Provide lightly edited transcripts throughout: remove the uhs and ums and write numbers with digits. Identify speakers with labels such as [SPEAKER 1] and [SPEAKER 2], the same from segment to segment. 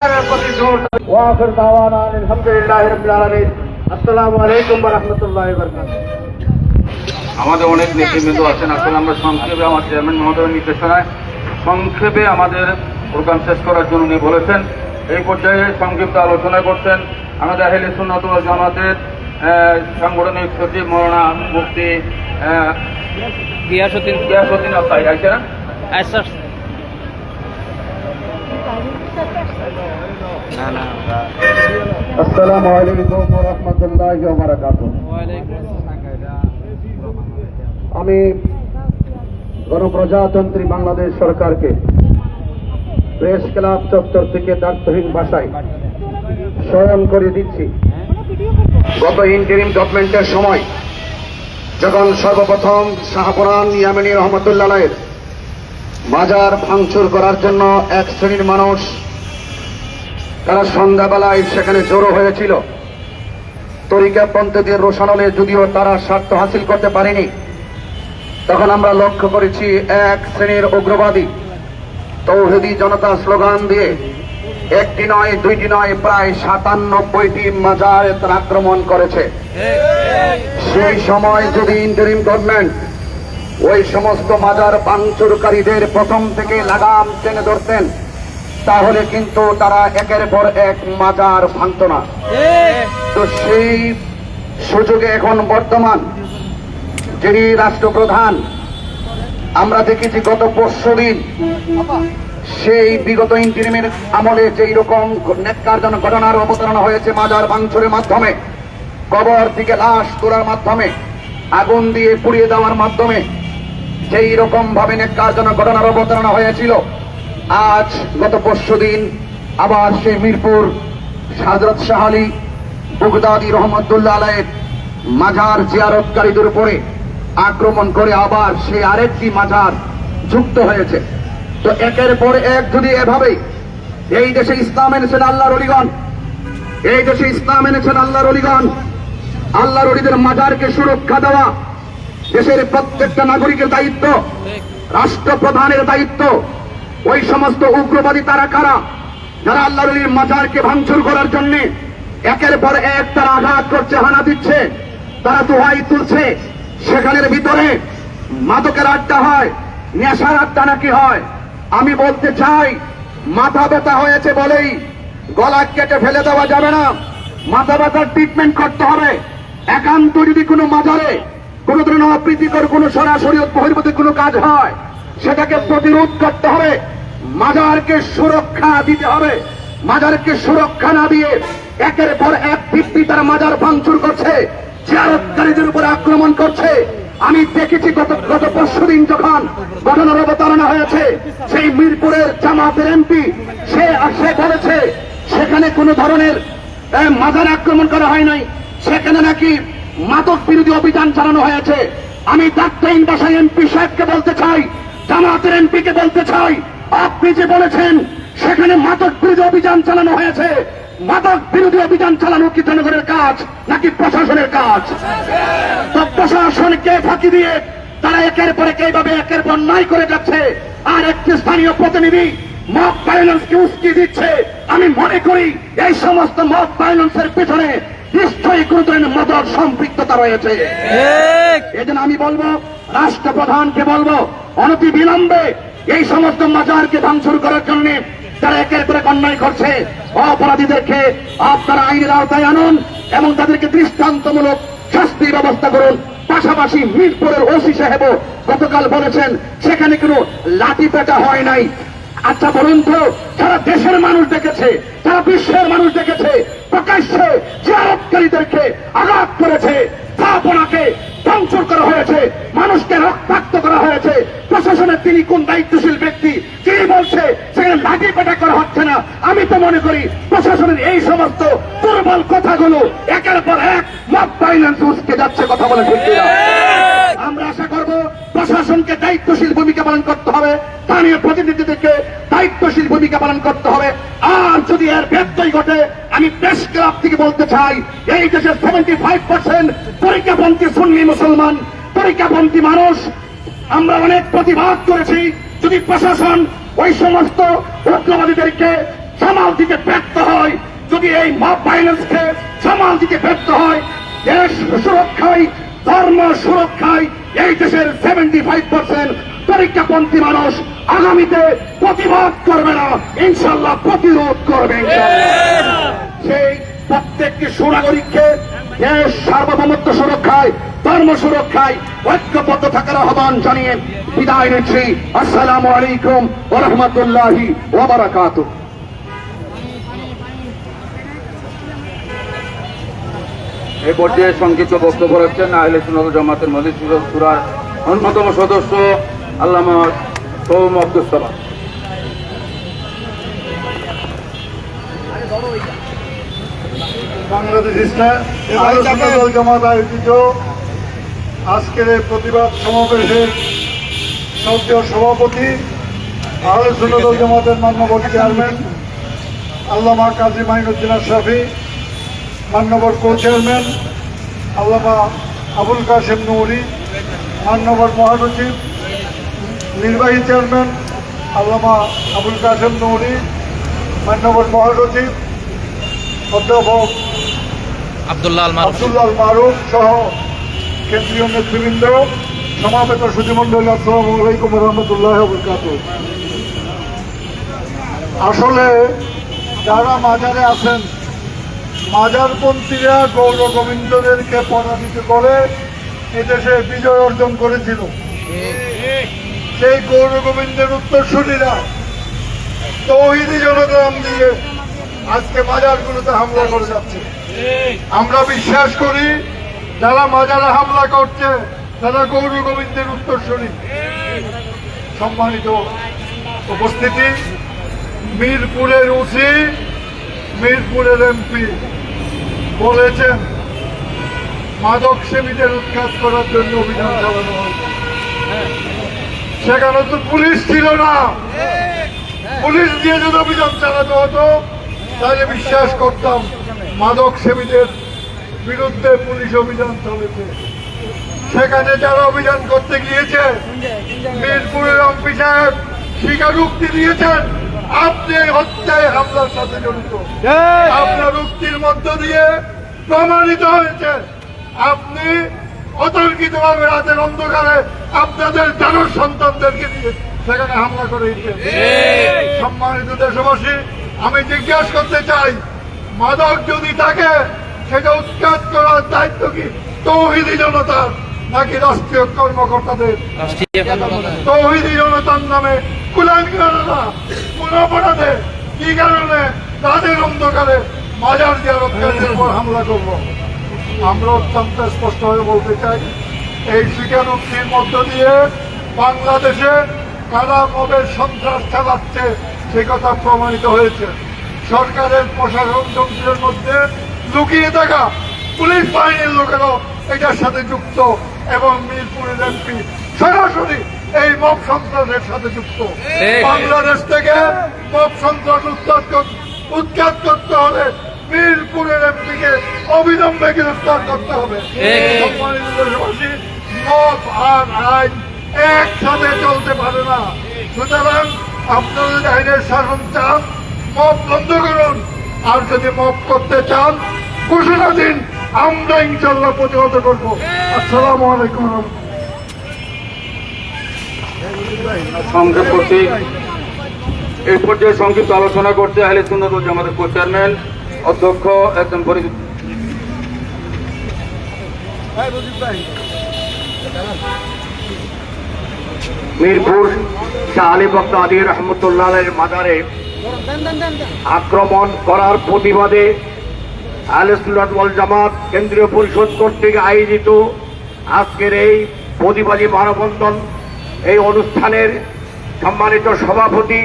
[SPEAKER 1] ওয়াখির দাওয়ানা আলহামদুলিল্লাহি রাব্বিল আলামিন। আসসালামু আলাইকুম ওয়া রাহমাতুল্লাহি ওয়া বারাকাতুহু।
[SPEAKER 2] আমাদের অনেক নেতৃবৃন্দ আছেন। আসলে আমরা সংক্ষেপে আমার চেয়ারম্যান মহোদয়ের নির্দেশনায় সংক্ষেপে আমাদের প্রোগ্রাম শেষ করার জন্য উনি বলেছেন। এই পর্যায়ে সংক্ষিপ্ত আলোচনা করছেন আমাদের আহলে সুন্নাত ওয়াল জামাতের সাংগঠনিক সচিব মৌলানা মুফতি গিয়াসউদ্দিন আফসাই আছে না?
[SPEAKER 1] আসসালামু আলাইকুম ওয়া রাহমাতুল্লাহি ওয়া বারাকাতুহু। আমি গণপ্রজাতন্ত্রী বাংলাদেশ সরকারকে প্রেস ক্লাব চত্বর থেকে দায়িত্বহীন ভাষায় স্মরণ করে দিচ্ছি, গত ইন্টারিম গভর্নমেন্টের সময় যখন সর্বপ্রথম শাহপুরান ইয়ামিনী রহমতুল্লাহের মাজার ভাঙচুর করার জন্য এক শ্রেণীর মানুষ তারা সন্ধ্যাবেলায় সেখানে জড়ো হয়েছিল। তরিকাপন্থীদের রোষানলে যদিও তারা স্বার্থ হাসিল করতে পারেনি, তখন আমরা লক্ষ্য করেছি এক শ্রেণীর উগ্রবাদী তৌহিদি জনতা স্লোগান দিয়ে একটি নয় দুইটি নয় প্রায় 97টি মাজারে তারা আক্রমণ করেছে। সেই সময় যদি ইন্টারিম গভর্নমেন্ট ওই সমস্ত মাজার ভাঙচুরকারীদের প্রথম থেকে লাগাম টেনে ধরতেন, তাহলে কিন্তু তারা একের পর এক মাজার ভাঙত না। তো সেই সুযোগে এখন বর্তমান যিনি রাষ্ট্রপ্রধান, আমরা দেখেছি গত পরশুদিন সেই বিগত ইন্টারিমের আমলে যেই রকম ন্যাক্কারজনক ঘটনার অবতারণা হয়েছে, মাজার ভাঙচুরের মাধ্যমে, কবর থেকে লাশ তোলার মাধ্যমে, আগুন দিয়ে পুড়িয়ে দেওয়ার মাধ্যমে যেই রকম ভাবে ন্যাক্কারজনক ঘটনার অবতারণা হয়েছিল, আজ গত পরশুদিন আবার সেই মিরপুর হযরত শাহ আলী বাগদাদী রহমতুল্লাহ আলাইহির মাজার জিয়ারতকারীদের উপরে আক্রমণ করে আবার সেই আরেকটি মাজার যুক্ত হয়েছে। তো একের পর এক যদি এভাবে এই দেশে ইসলাম এনেছেন আল্লাহর ওলিগণ, এই দেশে ইসলাম এনেছেন আল্লাহর ওলিগণ, আল্লাহর ওলিদের মাজারকে সুরক্ষা দেওয়া দেশের প্রত্যেকটা নাগরিকের দায়িত্ব, রাষ্ট্রপ্রধানের দায়িত্ব। ওই সমস্ত উগ্রবাদী তারা কারা যারা আল্লাহর ওলির মাজারকে ভাঙচুর করার জন্য একের পর এক তারা আঘাত করছে, হানা দিচ্ছে, তারা দোহাই তুলছে। সেখানের ভিতরে মাদকের আড্ডা হয়, নেশার আড্ডা নাকি হয়। আমি বলতে চাই, মাথা ব্যথা হয়েছে বলেই গলা কেটে ফেলে দেওয়া যাবে না। মাথা ব্যথার ট্রিটমেন্ট করতে হবে। একান্ত যদি কোনো মাজারে কোনো ধরনের অপ্রীতিকর কোনো সরাসরি বহির্ভূত কোনো কাজ হয়, সেটাকে প্রতিরোধ করতে হবে, মাজারকে সুরক্ষা দিতে হবে। মাজারকে সুরক্ষা না দিয়ে একের পর এক ভিত্তি তারা মাজার ভাঙচুর করছে, জিয়ারতকারীদের উপরে আক্রমণ করছে। আমি দেখেছি গত পরশুদিন যখন ঘটনার অবতারণা হয়েছে, সেই মিরপুরের জামাতের এমপি সে বলেছে সেখানে কোনো ধরনের মাজার আক্রমণ করা হয় নাই, সেখানে নাকি মাদক বিরোধী অভিযান চালানো হয়েছে। আমি দায়িত্বহীন ভাষায় এমপি সাহেবকে বলতে চাই, জামাতের এমপিকে বলতে চাই, আপনি যে বলেছেন সেখানে মাদক বিরোধী অভিযান চালানো হয়েছে, মাদক বিরোধী অভিযান চালানো কি জনগণের কাজ নাকি প্রশাসনের কাজ? তো প্রশাসনকে ফাঁকি দিয়ে তারা একের পর এক এইভাবে একের পর নাই করে যাচ্ছে। আর একটি স্থানীয় প্রতিনিধি মব ভায়োলেন্সকে উস্কে দিচ্ছে। আমি মনে করি এই সমস্ত মব ভায়োলেন্সের পিছনে নিশ্চয়ই কোন ধরনের মাদক সম্পৃক্ততা রয়েছে। এজন্য আমি বলবো, রাষ্ট্রপ্রধানকে বলবো, অনতি বিলম্বে এই সমস্ত মাজারকে ভাঙচুর করার জন্য যারা একের পর এক অন্যায় করছে, অপরাধীদেরকে আপনারা আইনের আওতায় আনুন এবং তাদেরকে দৃষ্টান্তমূলক শাস্তির ব্যবস্থা করুন। পাশাপাশি মিরপুরের ওসি সাহেবও গতকাল বলেছেন সেখানে কোনো লাঠি পেটা হয় নাই। আচ্ছা বলুন তো, সারা দেশের মানুষ দেখেছে, সারা বিশ্বের মানুষ দেখেছে, প্রকাশ্যে জিয়ারতকারীদেরকে আঘাত করেছে, স্থাপনাকে ভাঙচুর করা হয়েছে, মানুষকে রক্তাক্ত করা হয়েছে। প্রশাসনের তিনি কোন দায়িত্বশীল ব্যক্তি যিনি বলছে সেখানে লাঠি পেটা করা হচ্ছে না? আমি তো মনে করি প্রশাসনের এই সমস্ত দুর্বল কথাগুলো একের পর এক মব ভায়োলেন্স উস্কে যাচ্ছে। কথা বলে ঠিক কিনা? আমরা আশা করব প্রশাসনকে দায়িত্বশীল ভূমিকা পালন করতে হবে, স্থানীয় প্রতিনিধিদেরকে দায়িত্বশীল ভূমিকা পালন করতে হবে। আর যদি এর ব্যত্যয় ঘটে, আমি প্রেস ক্লাব থেকে বলতে চাই, এই দেশের 75% তরিকাপন্থী সুন্নি মুসলমান, তরিকাপন্থী মানুষ। আমরা অনেক প্রতিবাদ করেছি, যদি প্রশাসন ওই সমস্ত উগ্রবাদীদেরকে সামাল দিতে ব্যর্থ হয়, যদি এই মব ভাইলেন্সকে সামাল দিতে ব্যর্থ হয়, দেশ সুরক্ষায়, ধর্ম সুরক্ষায় এই দেশের 75% পরীক্ষাপন্থী মানুষ আগামীতে প্রতিবাদ করবে না, ইনশাল্লাহ প্রতিরোধ করবে ইনশাল্লাহ। সেই প্রত্যেকটি সুনাগরিককে দেশ সার্বভৌমত্ব সুরক্ষায়, ধর্ম সুরক্ষায় ঐক্যবদ্ধ থাকার আহ্বান জানিয়ে বিদায় নিচ্ছি। আসসালামু আলাইকুম ওয়া রাহমাতুল্লাহি ওয়া বারাকাতুহু।
[SPEAKER 2] এই পর্যায়ে সংক্ষিপ্ত বক্তব্য রাখছেন আহলে সুন্নাত ওয়াল জামাতের মজলিস শুরার অন্যতম সদস্য আল্লামা সৌম আব্দুস সামাদ।
[SPEAKER 3] বাংলাদেশ ইসলাম জামাত আয়োজিত আজকের এই প্রতিবাদ সমাবেশের সক্রিয় সভাপতি, আহলে সুন্নাত ওয়াল জামাতের মাননীয় চেয়ারম্যান আল্লামা কাজী মাইনুদ্দিন আশরাফি, মাননীয় কো চেয়ারম্যান আল্লামা আবুল কাশেম নুরি, মাননীয় মহাসচিব নির্বাহী চেয়ারম্যান আল্লামা আবুল কাশেম নুরি, মাননীয় মহাসচিব অধ্যাপক
[SPEAKER 4] আব্দুল্লাহ আল
[SPEAKER 3] মারুফ সহ কেন্দ্রীয় নেতৃবৃন্দ, সমাবেত সুধীমণ্ডলী, আসসালামু আলাইকুম রহমতুল্লাহ বরকাতুহু। আসলে যারা মাজারে আছেন, মাজারপন্থীরা গৌর গোবিন্দদেরকে পরাজিত করে এদেশে বিজয় অর্জন করেছিল। সেই গৌর গোবিন্দের উত্তরসূরিরা তৌহিদি জনগ্রাম দিয়ে আজকে মাজারগুলোতে হামলা করে যাচ্ছে। আমরা বিশ্বাস করি যারা মাজারে হামলা করছে তারা গৌর গোবিন্দের উত্তরসূরি। সম্মানিত উপস্থিতি, মিরপুরের ওসি, মিরপুরের এমপি বলেছেন মাদক সেবীদের উৎখাত করার জন্য অভিযান চালানো হয়েছে। সেখানে তো পুলিশ ছিল না। পুলিশ দিয়ে যদি অভিযান চালানো হতো তাহলে বিশ্বাস করতাম মাদক সেবীদের বিরুদ্ধে পুলিশ অভিযান চলেছে। সেখানে যারা অভিযান করতে গিয়েছে, মিরপুরের এমপি সাহেব স্বীকারোক্তি দিয়েছেন আপনি হত্যায় হামলার সাথে জড়িত। আপনার উক্তির মধ্য দিয়ে প্রমাণিত হয়েছে আপনি অতর্কিতভাবে রাতের অন্ধকারে আপনাদের জানোর সন্তানদেরকে নিয়ে সেখানে হামলা করে দিয়েছেন। সম্মানিত দেশবাসী, আমি জিজ্ঞাসা করতে চাই, মাদক যদি থাকে সেটা উৎখাত করার দায়িত্ব কি তৌহিদি জনতার নাকি রাষ্ট্রীয় কর্মকর্তাদের? তৌহিদি জনতার নামে কুলাঙ্গাররা কোন অপরাধে কি কারণে তাদের অন্ধকারে মাজার জিয়ারতকারীদের উপর হামলা করব? আমরা অত্যন্ত স্পষ্টভাবে বলতে চাই, এই স্বীকারোক্তির মধ্য দিয়ে বাংলাদেশে কারা মবের সন্ত্রাস চালাচ্ছে সে কথা প্রমাণিত হয়েছে। সরকারের প্রশাসন যন্ত্রের মধ্যে লুকিয়ে থাকা পুলিশ বাহিনীর লোকেরাও এটার সাথে যুক্ত এবং মিরপুরের এমপি সরাসরি এই মব সন্ত্রাসের সাথে যুক্ত। বাংলাদেশ থেকে মব সন্ত্রাস উৎখাত করতে হলে মিরপুরের এমপিকে অবিলম্বে গ্রেফতার করতে হবে। সম্মানিত দেশবাসী, মব আর আইন একসাথে চলতে পারে না। সুতরাং আপনারা যদি আইনের শাসন চান, মব বন্ধ করুন। আর যদি মব করতে চান, ঘোষণা দিন, আমরা ইনশাল্লাহ প্রতিহত করব। আসসালামু আলাইকুম।
[SPEAKER 2] সংক্ষেপ করছি, এই পর্যায়ে সংক্ষিপ্ত আলোচনা করছে আহলে সুন্নাত ওয়াল জামাতের কো চেয়ারম্যান অধ্যক্ষ একজন পরিচিত
[SPEAKER 1] মিরপুর শাহ আলী বগদাদী রহমতুল্লাহের মাজারে আক্রমণ করার প্রতিবাদে আহলে সুন্নাত ওয়াল জামাত কেন্দ্রীয় পরিষদ কর্তৃক আয়োজিত আজকের এই প্রতিবাদী মানববন্ধন, এই অনুষ্ঠানের সম্মানিত সভাপতি,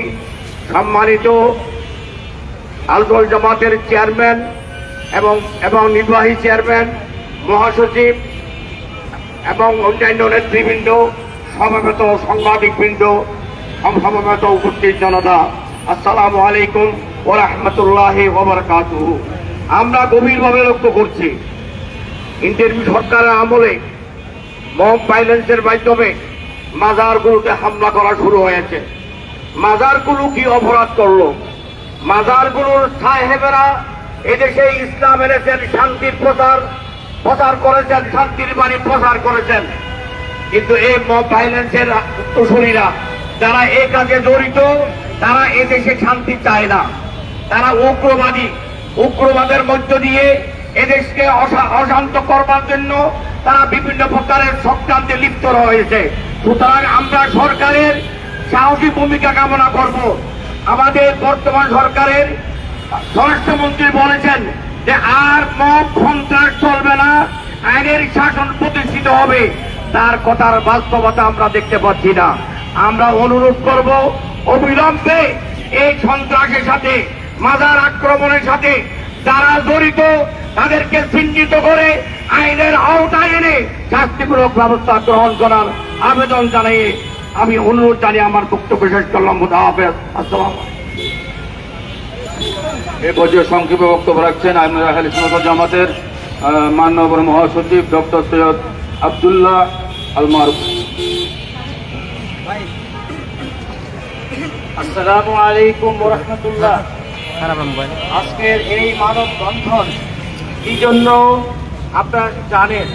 [SPEAKER 1] সম্মানিত আলদল জামাতের চেয়ারম্যান এবং নির্বাহী চেয়ারম্যান, মহাসচিব এবং অন্যান্য নেতৃবৃন্দ, সমবেত সাংবাদিকবৃন্দ, সমবেত উপস্থিত জনতা, আসসালামু আলাইকুম ওয়া রাহমাতুল্লাহি ওয়া বারাকাতুহু। আমরা গভীরভাবে লক্ষ্য করছি, ইন্টারভিউ সরকারের আমলে মব ভাইলেন্সের মাধ্যমে মাজারগুলোতে হামলা করা শুরু হয়েছে। মাজারগুলো কি অপরাধ করলো? মাজারগুলোর সাহেবেরা এদেশে ইসলাম এনেছেন, শান্তির প্রচার করেছেন, শান্তির বাণী প্রচার করেছেন। কিন্তু এই মব ভাইলেন্সের উত্তরসূরিরা যারা এই কাজে জড়িত, তারা এদেশে শান্তি চায় না। তারা উগ্রবাদের মধ্য দিয়ে এদেশকে অশান্ত করবার জন্য তারা বিভিন্ন প্রকারের চক্রান্তে লিপ্ত রয়েছে। সুতরাং আমরা সরকারের সাহসী ভূমিকা কামনা করব। আমাদের বর্তমান সরকারের স্বরাষ্ট্রমন্ত্রী বলেছেন যে আর মব সন্ত্রাস চলবে না, আইনের শাসন প্রতিষ্ঠিত হবে। তার কথার বাস্তবতা আমরা দেখতে পাচ্ছি না। আমরা অনুরোধ করব অবিলম্বে এই সন্ত্রাসের সাথে, মাজার আক্রমণের সাথে যারা জড়িত তাদেরকে চিহ্নিত করে আইনের আওতায় এনে শাস্তিমূলক ব্যবস্থা গ্রহণ করার আবেদন জানিয়ে আমি অনুরোধ জানিয়ে আমার বক্তব্য শেষ করলাম। আসসালাম।
[SPEAKER 2] এ পর্যায়ে সংক্ষেপে বক্তব্য রাখছেন আমির আহলে সুন্নাত জামাতের মাননীয় মহাসচিব ডক্টর সৈয়দ আব্দুল্লাহ আল মারুফ।
[SPEAKER 5] আসসালামু আলাইকুম ওয়া রাহমাতুল্লাহ। আজকের এই মানববন্ধন কি জন্য আপনারা জানেন।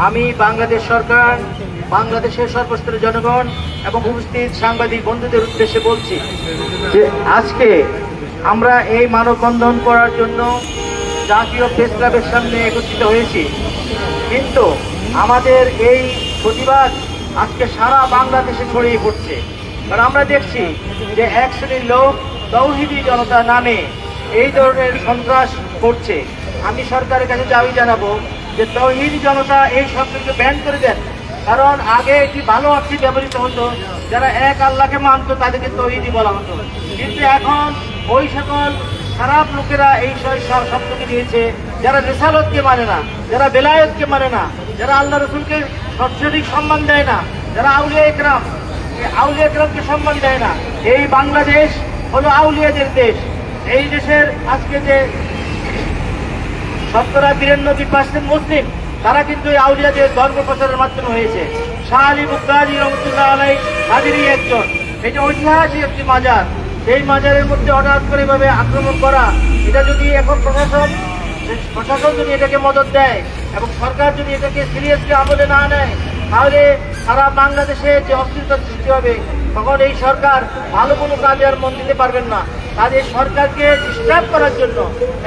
[SPEAKER 5] আমি বাংলাদেশ সরকার, বাংলাদেশের সর্বস্তরের জনগণ এবং উপস্থিত সাংবাদিক বন্ধুদের উদ্দেশ্যে বলছি যে আজকে আমরা এই মানববন্ধন করার জন্য জাতীয় প্রেস ক্লাবের সামনে একত্রিত হয়েছি। কিন্তু আমাদের এই প্রতিবাদ আজকে সারা বাংলাদেশে ছড়িয়ে পড়ছে। কারণ আমরা দেখছি যে এক শ্রেণীর লোক তৌহিদি জনতা নামে এই ধরনের সন্ত্রাস করছে। আমি সরকারের কাছে দাবি জানাবো যে তৌহিদি জনতা এই শব্দকে ব্যান করে দেন। কারণ আগে এটি ভালো অর্থে ব্যবহৃত হতো, যারা এক আল্লাহকে মানত তাদেরকে তৌহিদি বলা হতো। কিন্তু এখন ওই সকল খারাপ লোকেরা এই শব্দকে দিয়েছে, যারা রিসালতকে মানে না, যারা বেলায়েতকে মানে না, যারা আল্লাহ রসুলকে সঠিক সম্মান দেয় না, যারা আউলিয়া একরামকে সম্মান দেয় না। এই বাংলাদেশ হলো আউলিয়াদের দেশ। এই দেশের আজকে যে 92% মুসলিম, তারা কিন্তু এই আউলিয়াদের ধর্ম প্রচারের মাধ্যমে হয়েছে। শাহ আলী বুখারী রহমতুল্লাহ আলাই হাজিরই একজন। এটা ঐতিহাসিক একটি মাজার। এই মাজারের মধ্যে হঠাৎ করে এভাবে আক্রমণ করা, এটা যদি এখন প্রশাসন যদি এটাকে মদত দেয় এবং সরকার যদি এটাকে সিরিয়াসলি আমলে না নেয়, তাহলে সারা বাংলাদেশে যে অস্থিরতা সৃষ্টি হবে, তখন এই সরকার ভালো কোনো কাজে আর মন দিতে পারবেন না। তাদের সরকারকে ডিস্টার্ব করার জন্য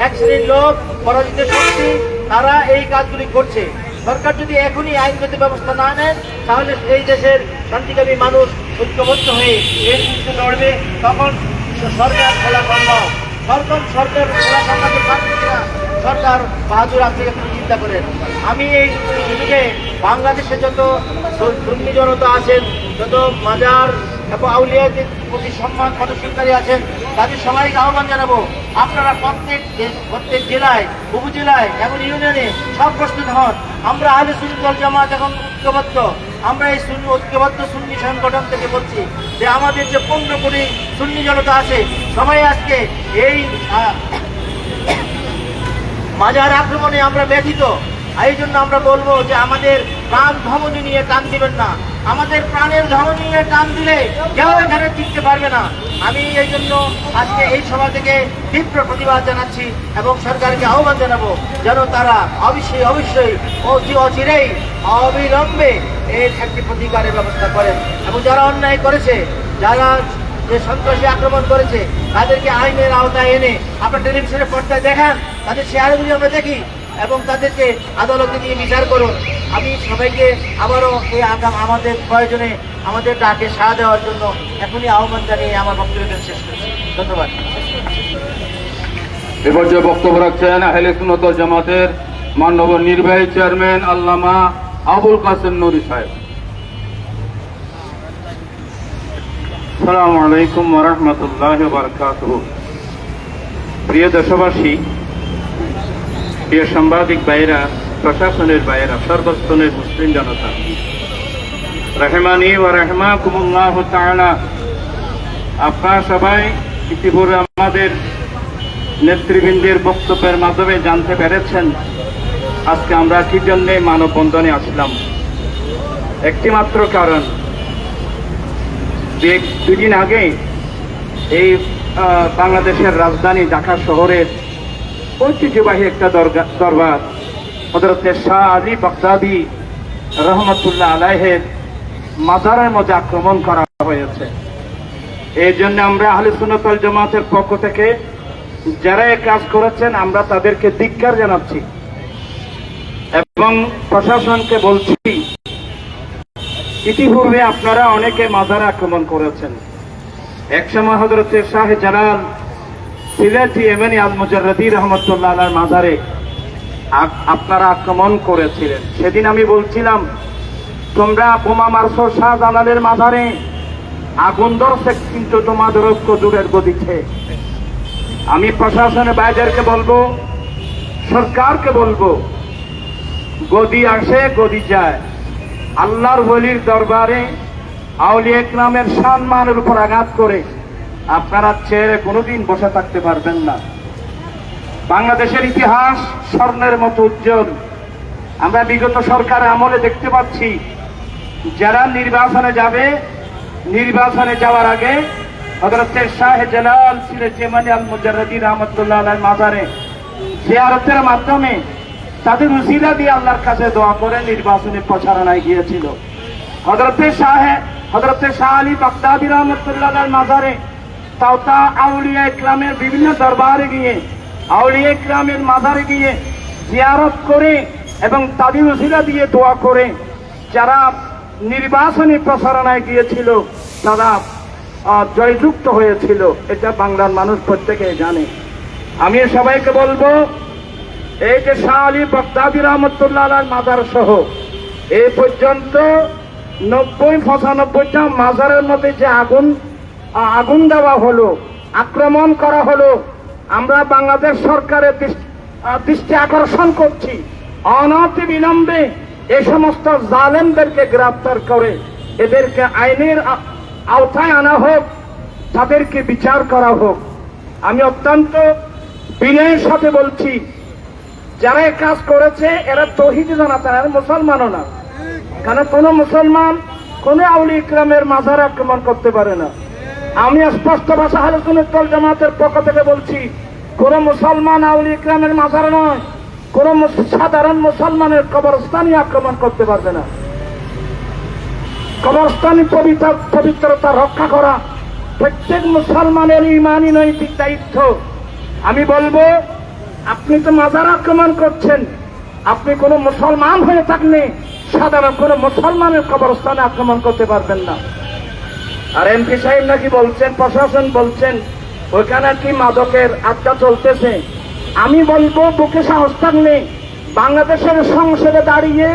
[SPEAKER 5] এক শ্রেণীর লোক, পরাজিত শক্তি, তারা এই কাজগুলি করছে। সরকার যদি এখনই আইনগত ব্যবস্থা না নেন, তাহলে এই দেশের শান্তিকামী মানুষ ঐক্যবদ্ধ হয়ে এই যুদ্ধে লড়বে। তখন সরকার খেলা সম্ভব। সরকার খেলা সম্ভব। সরকার বাহাদুর আপনি একটু চিন্তা করেন। আমি এই সুযোগে বাংলাদেশে যত সুন্নি জনতা আছেন, যত মাজার এবং আউলিয়াদের প্রতি সম্মান পদস্বীকারী আছেন, তাদের সবাইকে আহ্বান জানাবো, আপনারা প্রত্যেক জেলায়, উপজেলায় এবং ইউনিয়নে সব প্রস্তুত হন। আমরা আহলে সুন্নাত ওয়াল জামাত এখন ঐক্যবদ্ধ। আমরা এই ঐক্যবদ্ধ সুন্নি সংগঠন থেকে বলছি যে আমাদের যে 15 কোটি সুন্নি জনতা আছে, সবাই আজকে এই মাজার আক্রমণে আমরা ব্যথিত। এই জন্য আমরা বলবো যে আমাদের প্রাণ ধমনী নিয়ে টান দিবেন না। আমাদের প্রাণের ধমনী নিয়ে টান দিলে কেউ এখানে টিকতে পারবে না। আমি এই জন্য আজকে এই সভা থেকে তীব্র প্রতিবাদ জানাচ্ছি এবং সরকারকে আহ্বান জানাবো যেন তারা অবশ্যই অতি অচিরেই অবিলম্বে এর একটি প্রতিকারের ব্যবস্থা করেন এবং যারা অন্যায় করেছে, যারা যে সন্ত্রাসী আক্রমণ করেছে, তাদেরকে আইনের আওতায় এনে আপনার টেলিভিশনের পর্দায় দেখান, তাদের শেয়ারগুলি আমরা দেখি এবং তাদেরকে আদালতে নিয়ে বিচার করুন। আমি সবাইকে আবারও এই আমাদের প্রয়োজনে আমাদের ডাকে সাড়া দেওয়ার জন্য এখনই আহ্বান জানিয়ে আমার বক্তব্য শেষ করছি। ধন্যবাদ।
[SPEAKER 2] এ পর্যায়ে বক্তব্য রাখছেন আহলে সুন্নাত ওয়াল জামাতের মাননীয় নির্বাহী চেয়ারম্যান আল্লামা আবুল কাসেম নুরি সাহেব।
[SPEAKER 6] আসসালামু আলাইকুম ওয়া রাহমাতুল্লাহি ওয়া বারাকাতুহু। প্রিয় দেশবাসী, প্রিয় সাংবাদিক ভাইরা, প্রশাসনের ভাইরা, সর্বস্তরের মুসলিম জনতা, রাহমানি ওয়া রাহমাকুমুল্লাহ তাআলা। আপনারা সবাই ইতিপূর্বে আমাদের নেতৃবৃন্দের বক্তব্যের মাধ্যমে জানতে পেরেছেন আজকে আমরা কি জন্য মানববন্ধনে আসলাম। একটি মাত্র কারণ, দুদিন আগে এই বাংলাদেশের রাজধানী ঢাকা শহরের ঐতিহ্যবাহী একটা দরবার হযরত শাহ আলী বাগদাদী রহমতুল্লাহ আলাইহের মাজারের মধ্যে আক্রমণ করা হয়েছে। এই জন্য আমরা আহলে সুন্নাত ওয়াল জামাতের পক্ষ থেকে যারা এই কাজ করেছেন আমরা তাদেরকে ধিক্কার জানাচ্ছি এবং প্রশাসনকে বলছি, ইতিপূর্বে আপনারা অনেকে মাজারে আক্রমণ করেছেন। একসময় হযরত শাহ জালাল সিলেটি এমনি আল মুজাররদি রহমতুল্লাহ আলাইহির মাজারে আপনারা আক্রমণ করেছিলেন। সেদিন আমি বলছিলাম, তোমরা বোমা মারছো শাহ জালালের মাজারে, আগুন ধরছে কিন্তু তোমাদের ঐক্য দূরের গদিতে। আমি প্রশাসনের বাইরেকে বলবো, সরকারকে বলবো, গদি আসে গদি যায়। আল্লাহর ওলির দরবারে আউলিয়া ইকরামের সম্মানের উপর আঘাত করে আপনারা চেয়ারে কোনোদিন বসে থাকতে পারবেন না। বাংলাদেশের ইতিহাস স্বর্ণের মতো উজ্জ্বল। আমরা বিগত সরকারের আমলে দেখতে পাচ্ছি, যারা নির্বাচনে যাবে, নির্বাচনে যাওয়ার আগে হযরত শাহ জালাল সিলেটি এমনি আল মুজাররদি রহমতুল্লাহ আলাইহির মাজারে জিয়ারতের মাধ্যমে তাদের উসিলা দিয়ে আল্লাহর কাছে দোয়া করে নির্বাচনী প্রচারণায় গিয়েছিল। হযরত শাহ আলী বাগদাদী রহমতুল্লাহ আলাইহির মাজারে তাওতা আউলিয়া ইকরামের বিভিন্ন দরবারে গিয়ে, আউলিয়া ইকরামের মাজারে গিয়ে জিয়ারত করে এবং তাদের উসিলা দিয়ে দোয়া করে যারা নির্বাচনী প্রচারণায় গিয়েছিল তারা জয়যুক্ত হয়েছিল। এটা বাংলার মানুষ প্রত্যেকেই জানে। আমি সবাইকে বলবো, এই যে শাহ আলী বাগদাদী রহমতুল্লাহ আলাইহির মাজার সহ এই পর্যন্ত 90-95টা মাজারের মধ্যে যে আগুন দেওয়া হলো, আক্রমণ করা হলো, আমরা বাংলাদেশ সরকারের দৃষ্টি আকর্ষণ করছি, অনতি বিলম্বে এই সমস্ত জালেমদেরকে গ্রেফতার করে এদেরকে আইনের আওতায় আনা হোক, তাদেরকে বিচার করা হোক। আমি অত্যন্ত বিনয়ের সাথে বলছি, যারা এই কাজ করেছে এরা তৌহিদি জানাতা, এরা মুসলমানও না। কারণ কোন মুসলমান কোন আউলিয়া ইকরামের মাজারে আক্রমণ করতে পারে না। আমি স্পষ্ট ভাষা আহলে সুন্নাত ওয়াল জামাতের পক্ষ থেকে বলছি, কোন মুসলমান আউলিয়া ইকরামের মাজারে নয়, কোন সাধারণ মুসলমানের কবরস্থানে আক্রমণ করতে পারবে না। কবরস্থানী পবিত্রতা রক্ষা করা প্রত্যেক মুসলমানের ইমানি নৈতিক দায়িত্ব। আমি বলবো, আপনি তো মাজার আক্রমণ করছেন, আপনি কোন মুসলমান হয়ে থাকলে সাধারণ কোন মুসলমানের কবরস্থানে আক্রমণ করতে পারবেন না। আর এমপি সাহেব নাকি বলছেন, প্রশাসন বলছেন ওইখানে কি মাদকের আড্ডা চলতেছে। আমি বলবো, বুকে সাহস থাকলে বাংলাদেশের সংসদে দাঁড়িয়ে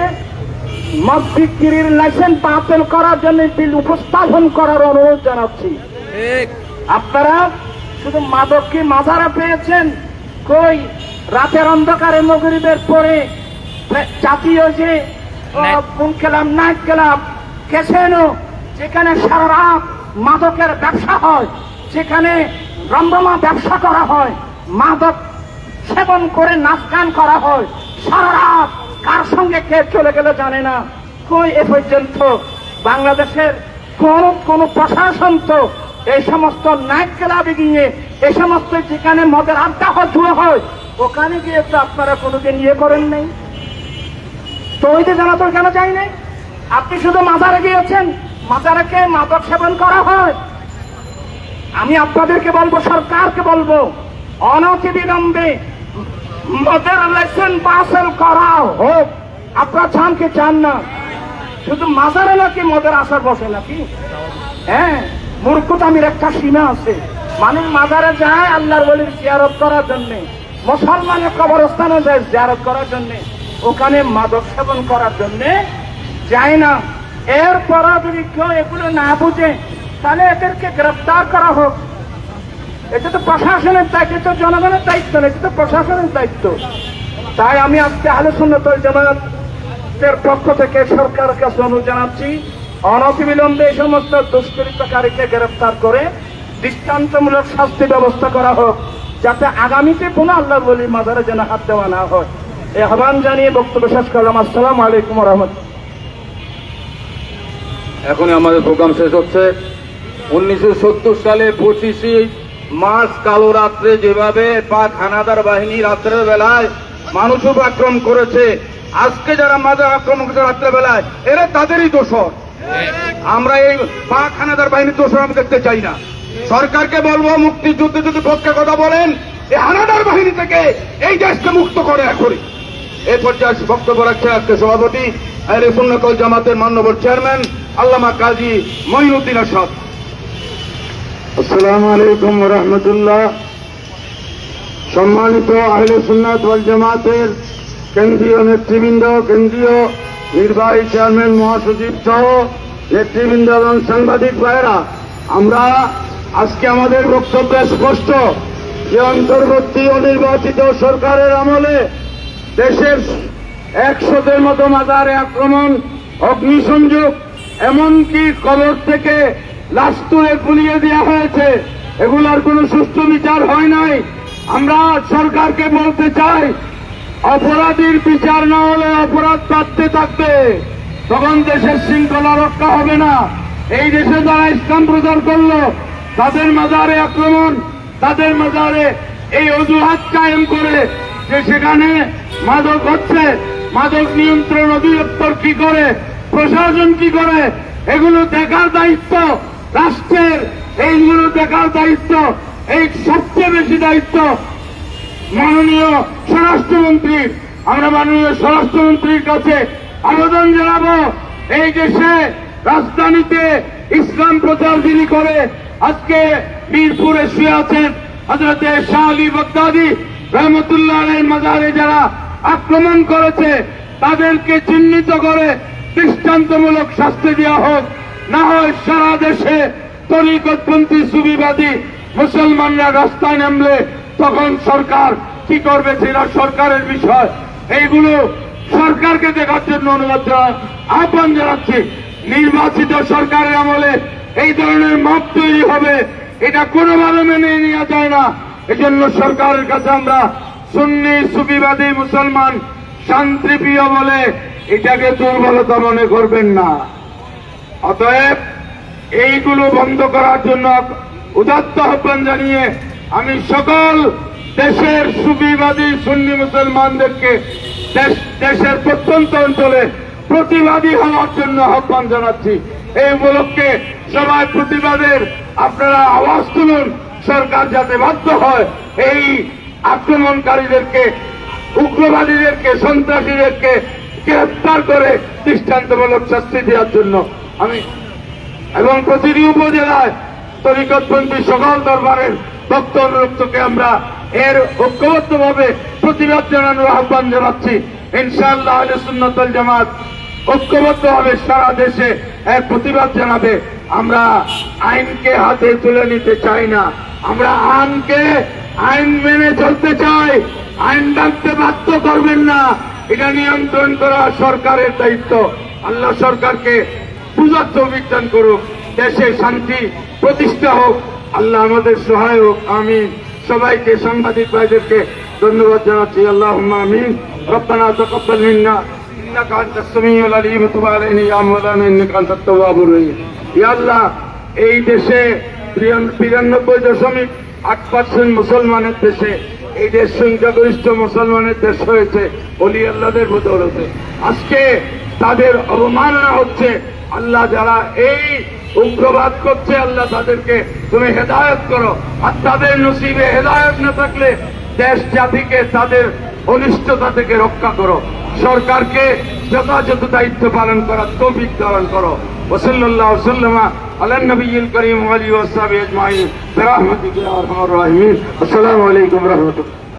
[SPEAKER 6] মদ বিক্রির লাইসেন্স বাতিল করার জন্য বিল উপস্থাপন করার অনুরোধ জানাচ্ছি। আপনারা শুধু মাদক কি মাজারে পেয়েছেন? কই রাতের অন্ধকারে মাগরিবের পরে জাতীয় যে কোন ক্লাব, নাইট ক্লাব, ক্যাসিনো, যেখানে সারা রাত মাদকের ব্যবসা হয়, যেখানে রমরমা ব্যবসা করা হয়, মাদক সেবন করে নাচ গান করা হয়, সারা রাত কার সঙ্গে কে চলে গেলে জানে না। কই এ পর্যন্ত বাংলাদেশের কোন প্রশাসন তো এই সমস্ত নাইট ক্লাবে গিয়ে, এই সমস্ত যেখানে মদের আড্ডা হয়, জুয়া হয়, ওখানে গিয়ে তো আপনারা কোনোদিন ইয়ে করেন নাই। তৌহিদে জানাতো কেন চাই নাই? আপনি শুধু মাজারে গিয়েছেন, মাজারে কে মাদক সেবন করা হয়। আমি আপনাদেরকে বলবো, সরকারকে বলবো, অনতি বিলম্বে মদের লাইসেন্স বাতিল করা হোক। আপনারা চান কি চান না? শুধু মাজারে নাকি মদের আসার বসে নাকি? হ্যাঁ, মূর্খতামির একটা সীমা আছে। মানুষ মাজারে যায় আল্লাহর ওলির জিয়ারত করার জন্য, মুসলমানের কবরস্থানে যায় জিয়ারত করার জন্য, ওখানে মাদক সেবন করার জন্য যায় না। এরপর যদি কেউ এগুলো না বুঝে, তাহলে এদেরকে গ্রেফতার করা হোক। এটা তো প্রশাসনের দায়িত্ব, এটা তো জনগণের দায়িত্ব না, এটা তো প্রশাসনের দায়িত্ব। তাই আমি আজকে আহলে সুন্নাত ওয়াল জামাতের পক্ষ থেকে সরকারের কাছে অনুরোধ জানাচ্ছি, অনতিবিলম্বে এই সমস্ত দুষ্কৃতকারীকে গ্রেফতার করে দৃষ্টান্তমূলক শাস্তি ব্যবস্থা করা হোক, যাতে আগামীতে কোনো আল্লাহর ওলির মাজারে যেন হাত দেওয়া না হয়। এই আহ্বান জানিয়ে বক্তব্য শেষ করলাম। আসসালামু আলাইকুম ওয়া রাহমাতুল্লাহ।
[SPEAKER 2] এখনই আমাদের প্রোগ্রাম শেষ হচ্ছে। 1970 সালে 25 মাস কালো রাত্রে যেভাবে পাক হানাদার বাহিনী রাত্রের বেলায় মানুষ আক্রমণ করেছে, আজকে যারা মাজার আক্রমণ করেছে রাত্রের বেলায়, এরা তাদেরই দোষর। আমরা এই পাক হানাদার বাহিনীর দোষর আমি দেখতে চাই না। সরকারকে বলবো, মুক্তিযুদ্ধে যদি পক্ষে কথা বলেন, এই হানাদার বাহিনী থেকে এই দেশকে মুক্ত করে এখনই। এই পর্যায়ে বক্তব্য রাখছেন আজকে সভাপতি আহলে সুন্নাত ওয়াল জামাতের মাননীয় চেয়ারম্যান আল্লামা কাজী মঈনুদ্দিন আসাদ।
[SPEAKER 3] আসসালামু আলাইকুম ওয়া রাহমাতুল্লাহ। সম্মানিত আহলে সুন্নাত ওয়াল জামাতের কেন্দ্রীয় নেতৃবৃন্দ, কেন্দ্রীয় নির্বাহী চেয়ারম্যান, মহাসচিব সহ নেতৃবৃন্দ এবং সাংবাদিক ভাইয়েরা, আমরা আজকে আমাদের বক্তব্য স্পষ্ট যে অন্তর্বর্তী অনির্বাচিত সরকারের আমলে দেশের 100-এর মতো মাজারে আক্রমণ, অগ্নিসংযোগ, এমনকি কবর থেকে লাশ তুলে পুড়িয়ে দেওয়া হয়েছে। এগুলার কোনো সুষ্ঠু বিচার হয় নাই। আমরা সরকারকে বলতে চাই, অপরাধীর বিচার না হলে অপরাধ বাড়তে থাকবে, তখন দেশের শৃঙ্খলা রক্ষা হবে না। এই দেশে যারা ইসলাম প্রচার করলো, তাদের মাজারে আক্রমণ, তাদের মাজারে এই অজুহাত কায়েম করে যে সেখানে মাদক হচ্ছে, মাদক নিয়ন্ত্রণ অধিদপ্তর কি করে, প্রশাসন কি করে, এগুলো দেখার দায়িত্ব রাষ্ট্রের। এইগুলো দেখার দায়িত্ব, এই সবচেয়ে বেশি দায়িত্ব মাননীয় স্বরাষ্ট্রমন্ত্রীর। আমরা মাননীয় স্বরাষ্ট্রমন্ত্রীর কাছে আবেদন জানাবো, এই দেশে রাজধানীতে ইসলাম প্রচার যিনি করে, আজকে মিরপুরে শুয়ে আছেন হযরতে শাহ আলী বাগদাদী রহমতুল্লাহ আলাইহির মাজারে যারা আক্রমণ করেছে, তাদেরকে চিহ্নিত করে দৃষ্টান্তমূলক শাস্তি দেওয়া হোক। না হয় সারা দেশে তরিকতপন্থী সুবিবাদী মুসলমানরা রাস্তায় নামলে তখন সরকার কি করবে সেটা সরকারের বিষয়। এইগুলো সরকারকে দেখার জন্য আহ্বান জানাচ্ছি। নির্বাচিত সরকারের আমলে এই ধরনের মত তৈরি হবে, এটা কোনোভাবে মেনে নেওয়া যায় না। এজন্য সরকারের কাছে আমরা সুন্নি সুফিবাদী মুসলমান শান্তিপ্রিয় বলে এটাকে দুর্বলতা মনে করবেন না। অতএব এইগুলো বন্ধ করার জন্য উদাত্ত আহ্বান জানিয়ে আমি সকল দেশের সুফিবাদী সুন্নি মুসলমানদেরকে দেশের প্রত্যন্ত অঞ্চলে প্রতিবাদী হওয়ার জন্য আহ্বান জানাচ্ছি। এই উপলক্ষে সবাই প্রতিবাদের আপনারা আওয়াজ তুলুন, সরকার যাতে বাধ্য হয় এই আক্রমণকারীদেরকে, উগ্রবাদীদেরকে, সন্ত্রাসীদেরকে গ্রেফতার করে দৃষ্টান্তমূলক শাস্তি দেওয়ার জন্য আমি এবং প্রতিটি উপজেলায় তরিকতপন্থী সকল দরবারের ভক্ত অনুরক্তকে আমরা এর ঐক্যবদ্ধভাবে প্রতিবাদ জানানোর আহ্বান জানাচ্ছি। ইনশাআল্লাহ আহলে সুন্নাত ওয়াল জামাত ঐক্যবদ্ধভাবে সারা দেশে এর প্রতিবাদ জানাবে। আমরা আইনকে হাতে তুলে নিতে চাই না, আমরা আইন মেনে চলতে চাই। আইন ভাঙতে বাধ্য করবেন না, এটা নিয়ন্ত্রণ করা সরকারের দায়িত্ব। আল্লাহ সরকারকে বুঝার তৌফিক দান করুক, দেশে শান্তি প্রতিষ্ঠা হোক, আল্লাহ আমাদের সহায় হোক। আমি সবাইকে, সাংবাদিক ভাইদেরকে ধন্যবাদ জানাচ্ছি। আল্লাহুম্মা আমিন। রব্বানা তাকাব্বাল মিন্না ইন্নাকা আনতাস সামিউল আলিম ওয়া তুব আলাইনা ইয়া মাওলানা ইন্নাকা আনতাত তাওয়াবুর রহিম। ইয়া আল্লাহ, এই দেশে 93.8% মুসলমানের দেশে, এই দেশ সংখ্যাগরিষ্ঠ মুসলমানের দেশ হয়েছে ওলি আল্লাহদের বদৌলতে। আজকে তাদের অবমাননা হচ্ছে। আল্লাহ যারা এই উগ্রবাদ করছে, আল্লাহ তাদেরকে তুমি হেদায়েত করো, আর তাদের নসিবে হেদায়েত না থাকলে দেশ জাতিকে তাদের অনিষ্টতা থেকে রক্ষা করো। সরকারকে যথাযথ দায়িত্ব পালন করার তৌফিক দান করো। ওয়াসাল্লাল্লাহু সাল্লামা আলা নবিয়্যিল কারীম ওয়া আলিহি ওয়া সাহবিহি আজমাইন বিরহমাতিকা ইয়া আরহামার রাহিমিন। আসসালামু আলাইকুম ওয়া রাহমাতুল্লাহ।